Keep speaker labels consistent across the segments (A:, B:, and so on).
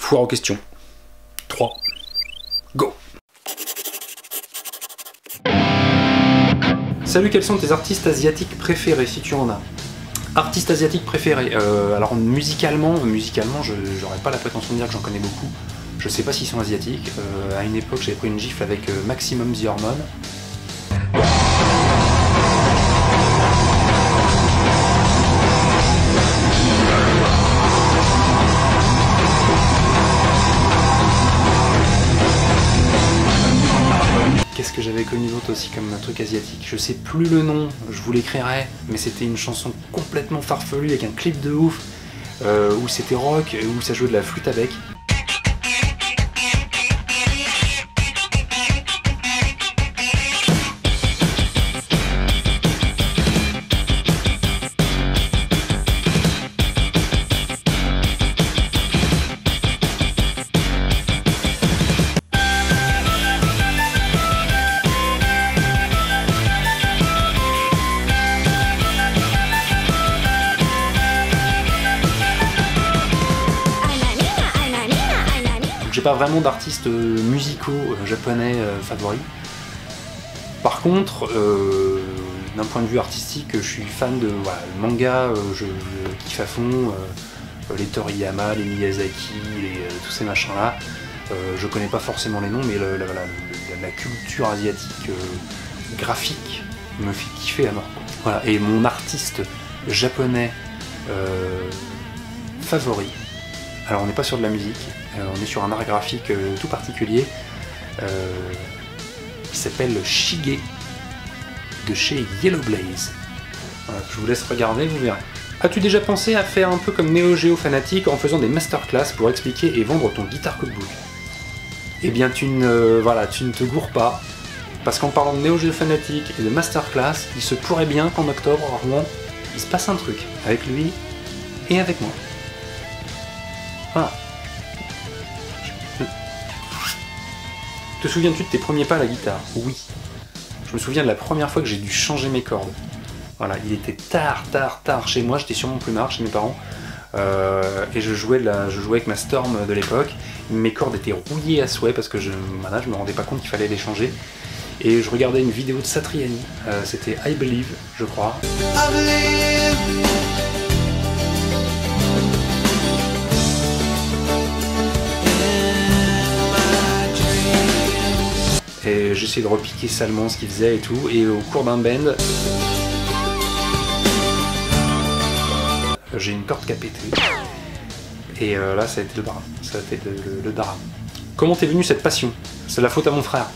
A: Foire aux questions. 3. Go. Salut, quels sont tes artistes asiatiques préférés, si tu en as? Artistes asiatiques préférés, alors musicalement, j'aurais pas la prétention de dire que j'en connais beaucoup. Je sais pas s'ils sont asiatiques. À une époque, j'avais pris une gifle avec Maximum The Hormone. Qu'est-ce que j'avais connu d'autre aussi comme un truc asiatique? Je sais plus le nom, je vous l'écrirai, mais c'était une chanson complètement farfelue avec un clip de ouf, où c'était rock, où ça jouait de la flûte à bec. J'ai pas vraiment d'artistes musicaux japonais favoris. Par contre, d'un point de vue artistique, je suis fan de voilà, le manga, je kiffe à fond, les Toriyama, les Miyazaki, tous ces machins-là. Je connais pas forcément les noms, mais la culture asiatique graphique me fait kiffer à mort. Voilà. Et mon artiste japonais favori, alors on n'est pas sur de la musique, on est sur un art graphique tout particulier qui s'appelle Shige de chez Yellow Blaze. Voilà, je vous laisse regarder, vous verrez. As-tu déjà pensé à faire un peu comme Neo Geo Fanatic en faisant des masterclass pour expliquer et vendre ton Guitar Cookbook? Eh bien tu ne te gourres pas, parce qu'en parlant de Neo Geo Fanatic et de masterclass, il se pourrait bien qu'en octobre à Rouen, il se passe un truc avec lui et avec moi. Voilà. Te souviens-tu de tes premiers pas à la guitare? Oui. Je me souviens de la première fois que j'ai dû changer mes cordes. Voilà, il était tard chez moi, j'étais sur mon plumard chez mes parents, et je jouais avec ma Storm de l'époque. Mes cordes étaient rouillées à souhait parce que je me rendais pas compte qu'il fallait les changer. Et je regardais une vidéo de Satriani, c'était I Believe, je crois. I believe. Et j'essayais de repiquer salement ce qu'il faisait et tout, et au cours d'un bend, j'ai une corde qui a pété. Et là, ça a été le drame. Ça a été le drame. Comment t'es venue cette passion? C'est la faute à mon frère.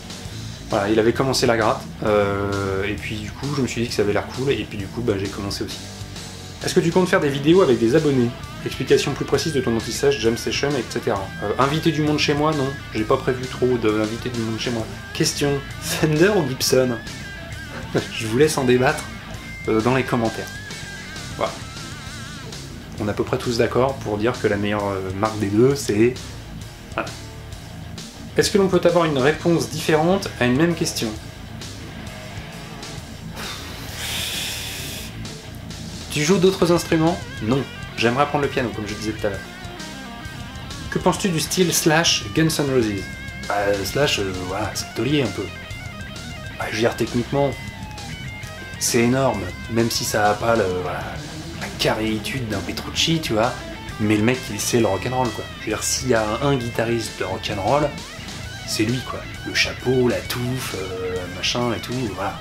A: Voilà, il avait commencé la gratte, et puis du coup, je me suis dit que ça avait l'air cool, et puis du coup, j'ai commencé aussi. Est-ce que tu comptes faire des vidéos avec des abonnés? Explication plus précise de ton anti-sèche, jam session, etc. Inviter du monde chez moi? Non, j'ai pas prévu trop d'inviter du monde chez moi. Question, Fender ou Gibson? Je vous laisse en débattre dans les commentaires. Voilà. On est à peu près tous d'accord pour dire que la meilleure marque des deux, c'est... Voilà. Est-ce que l'on peut avoir une réponse différente à une même question? Tu joues d'autres instruments? Non. J'aimerais apprendre le piano, comme je disais tout à l'heure. Que penses-tu du style Slash Guns N' Roses? Slash, voilà, c'est taulier un peu. Je veux dire, techniquement, c'est énorme, même si ça n'a pas la carréitude d'un Petrucci, tu vois, mais le mec, il sait le rock'n'roll, quoi. Je veux dire, s'il y a un guitariste de rock'n'roll, c'est lui, quoi. Le chapeau, la touffe, machin et tout, voilà.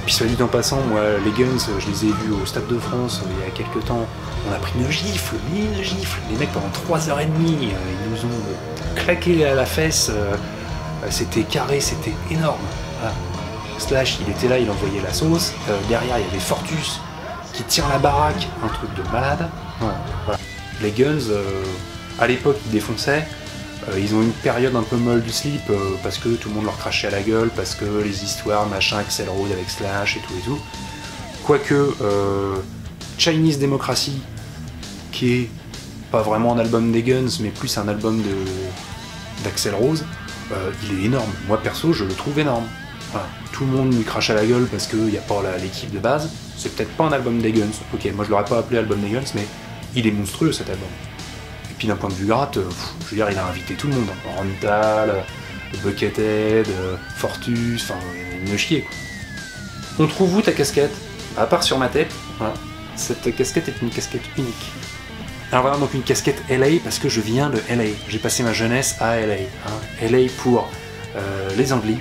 A: Puis soit dit en passant, moi, les Guns, je les ai vus au Stade de France il y a quelques temps. On a pris une gifle. Les mecs, pendant 3h30, ils nous ont claqué à la fesse. C'était carré, c'était énorme. Voilà. Slash, il était là, il envoyait la sauce. Derrière, il y avait Fortus qui tient la baraque. Un truc de malade. Voilà. Les Guns, à l'époque, ils défonçaient. Ils ont une période un peu molle du slip parce que tout le monde leur crachait à la gueule, parce que les histoires, machin, Axl Rose avec Slash et tout. Quoique, Chinese Democracy, qui est pas vraiment un album des Guns, mais plus un album d'Axl Rose, il est énorme. Moi perso, je le trouve énorme. Voilà. Tout le monde lui crache à la gueule parce qu'il n'y a pas l'équipe de base. C'est peut-être pas un album des Guns. Ok, moi je l'aurais pas appelé album des Guns, mais il est monstrueux cet album. Et puis d'un point de vue gratte, je veux dire, il a invité tout le monde. Rental, Buckethead, Fortus, enfin, il me chier, quoi. On trouve où ta casquette? À part sur ma tête, voilà. Cette casquette est une casquette unique. Alors voilà, donc une casquette LA parce que je viens de LA. J'ai passé ma jeunesse à LA. Hein. LA pour les Anglis,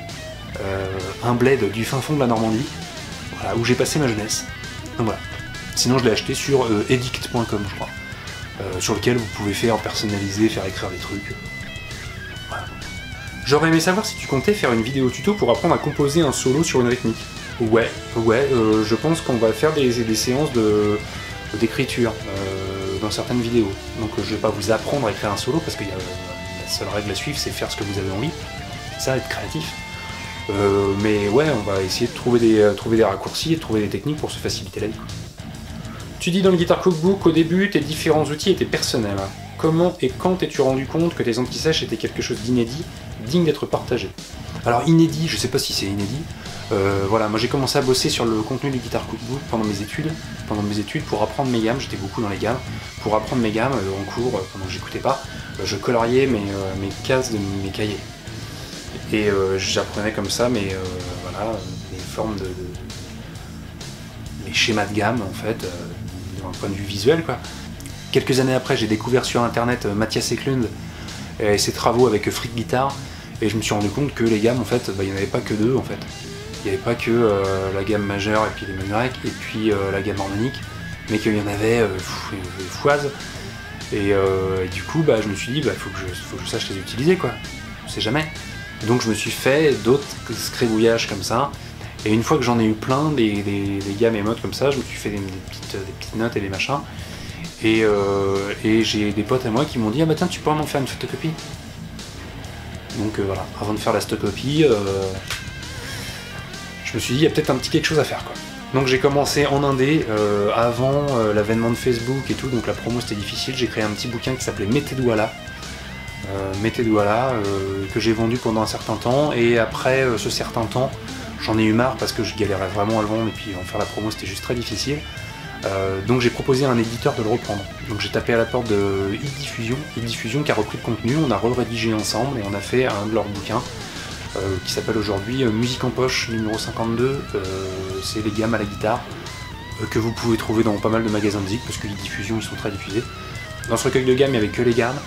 A: un bled du fin fond de la Normandie, voilà, où j'ai passé ma jeunesse. Donc voilà. Sinon je l'ai acheté sur edict.com, je crois, sur lequel vous pouvez faire personnaliser, faire écrire des trucs. Voilà. J'aurais aimé savoir si tu comptais faire une vidéo tuto pour apprendre à composer un solo sur une rythmique. Ouais, je pense qu'on va faire des séances d'écriture dans certaines vidéos. Donc je vais pas vous apprendre à écrire un solo parce que la seule règle à suivre c'est faire ce que vous avez envie. Ça, être créatif. Mais ouais, on va essayer de trouver des raccourcis et de trouver des techniques pour se faciliter la vie. Tu dis dans le Guitar Cookbook qu'au début tes différents outils étaient personnels. Comment et quand t'es-tu rendu compte que tes anti-sèches étaient quelque chose d'inédit, digne d'être partagé? Alors inédit, je sais pas si c'est inédit. Voilà, moi j'ai commencé à bosser sur le contenu du Guitar Cookbook pendant mes études pour apprendre mes gammes. J'étais beaucoup dans les gammes. Pour apprendre mes gammes en cours, pendant que j'écoutais pas, je coloriais mes cases de mes cahiers. Et j'apprenais comme ça voilà, les formes les schémas de gamme en fait, d'un point de vue visuel, quoi. Quelques années après, j'ai découvert sur internet Mathias Eklund et ses travaux avec Freak Guitar, et je me suis rendu compte que les gammes, en fait, il n'y en avait pas que deux en fait. Il n'y avait pas que la gamme majeure et puis les mains grecques et puis la gamme harmonique, mais qu'il y en avait foise. Et du coup, je me suis dit, faut que je sache les utiliser, quoi. On sait jamais. Donc je me suis fait d'autres scribouillages comme ça. Et une fois que j'en ai eu plein, des gammes et modes comme ça, je me suis fait des petites notes et des machins. Et j'ai des potes à moi qui m'ont dit, ah bah tiens, tu pourrais m'en faire une photocopie. Donc voilà, avant de faire la photocopie, je me suis dit, il y a peut-être un petit quelque chose à faire, quoi. Donc j'ai commencé en indé, avant l'avènement de Facebook et tout, donc la promo c'était difficile, j'ai créé un petit bouquin qui s'appelait Mettez-Douala, que j'ai vendu pendant un certain temps, et après ce certain temps, j'en ai eu marre parce que je galérais vraiment à le vendre, et puis en faire la promo c'était juste très difficile. Donc j'ai proposé à un éditeur de le reprendre. Donc j'ai tapé à la porte de Diffusion qui a repris le contenu, on a rédigé ensemble et on a fait un de leurs bouquins qui s'appelle aujourd'hui Musique en poche numéro 52, c'est les gammes à la guitare que vous pouvez trouver dans pas mal de magasins de musique parce que les diffusions ils sont très diffusés. Dans ce recueil de gammes il n'y avait que les gammes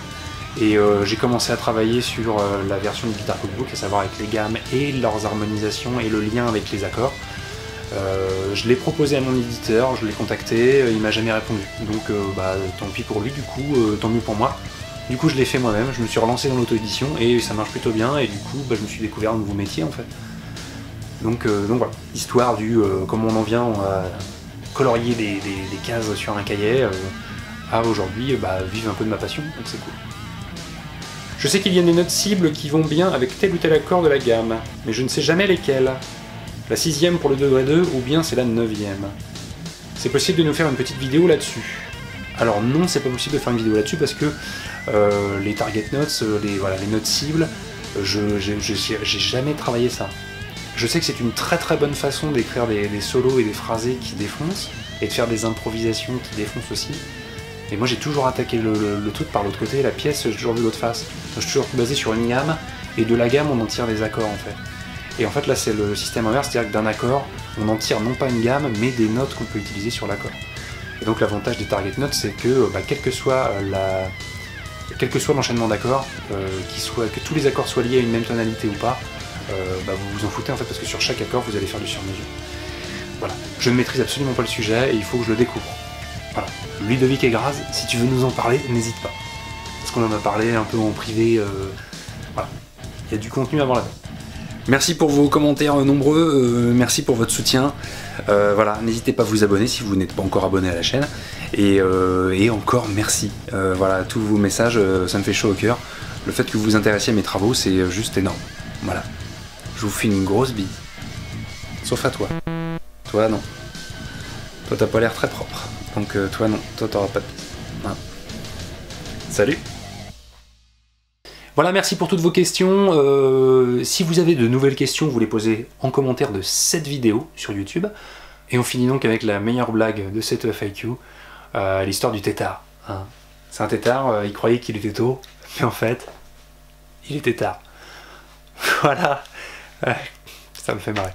A: et j'ai commencé à travailler sur la version du Guitar Cookbook, à savoir avec les gammes et leurs harmonisations et le lien avec les accords. Je l'ai proposé à mon éditeur, je l'ai contacté, il m'a jamais répondu. Donc tant pis pour lui, du coup, tant mieux pour moi. Du coup je l'ai fait moi-même, je me suis relancé dans l'auto-édition et ça marche plutôt bien et du coup je me suis découvert un nouveau métier en fait. Donc voilà, histoire du comment on en vient à colorier des cases sur un cahier à aujourd'hui vivre un peu de ma passion, donc c'est cool. Je sais qu'il y a des notes cibles qui vont bien avec tel ou tel accord de la gamme, mais je ne sais jamais lesquelles. La 6e pour le degré 2 ou bien c'est la 9e. C'est possible de nous faire une petite vidéo là-dessus? Alors non, c'est pas possible de faire une vidéo là-dessus parce que les target notes, les notes cibles, j'ai jamais travaillé ça. Je sais que c'est une très très bonne façon d'écrire des solos et des phrasés qui défoncent, et de faire des improvisations qui défoncent aussi. Et moi j'ai toujours attaqué le truc par l'autre côté, la pièce j'ai toujours vu l'autre face. Je suis toujours basé sur une gamme, et de la gamme on en tire des accords en fait. Et en fait là c'est le système inverse, c'est-à-dire que d'un accord, on en tire non pas une gamme, mais des notes qu'on peut utiliser sur l'accord. Et donc l'avantage des target notes, c'est que quel que soit l'enchaînement d'accords, que tous les accords soient liés à une même tonalité ou pas, vous vous en foutez en fait parce que sur chaque accord vous allez faire du sur-mesure. Voilà, je ne maîtrise absolument pas le sujet et il faut que je le découvre. Voilà, Ludovic et Graz, si tu veux nous en parler, n'hésite pas. Parce qu'on en a parlé un peu en privé, voilà, il y a du contenu avant la fin. Merci pour vos commentaires nombreux, merci pour votre soutien. Voilà, n'hésitez pas à vous abonner si vous n'êtes pas encore abonné à la chaîne. Et encore merci. Voilà, tous vos messages, ça me fait chaud au cœur. Le fait que vous vous intéressiez à mes travaux, c'est juste énorme. Voilà. Je vous fais une grosse bise. Sauf à toi. Toi, non. Toi, t'as pas l'air très propre. Donc toi, non. Toi, t'auras pas de bise. Voilà. Salut. Voilà, merci pour toutes vos questions. Si vous avez de nouvelles questions, vous les posez en commentaire de cette vidéo sur YouTube. Et on finit donc avec la meilleure blague de cette FAQ, l'histoire du tétard. Hein. C'est un tétard, il croyait qu'il était tôt, mais en fait, il était tard. Voilà, ça me fait marrer.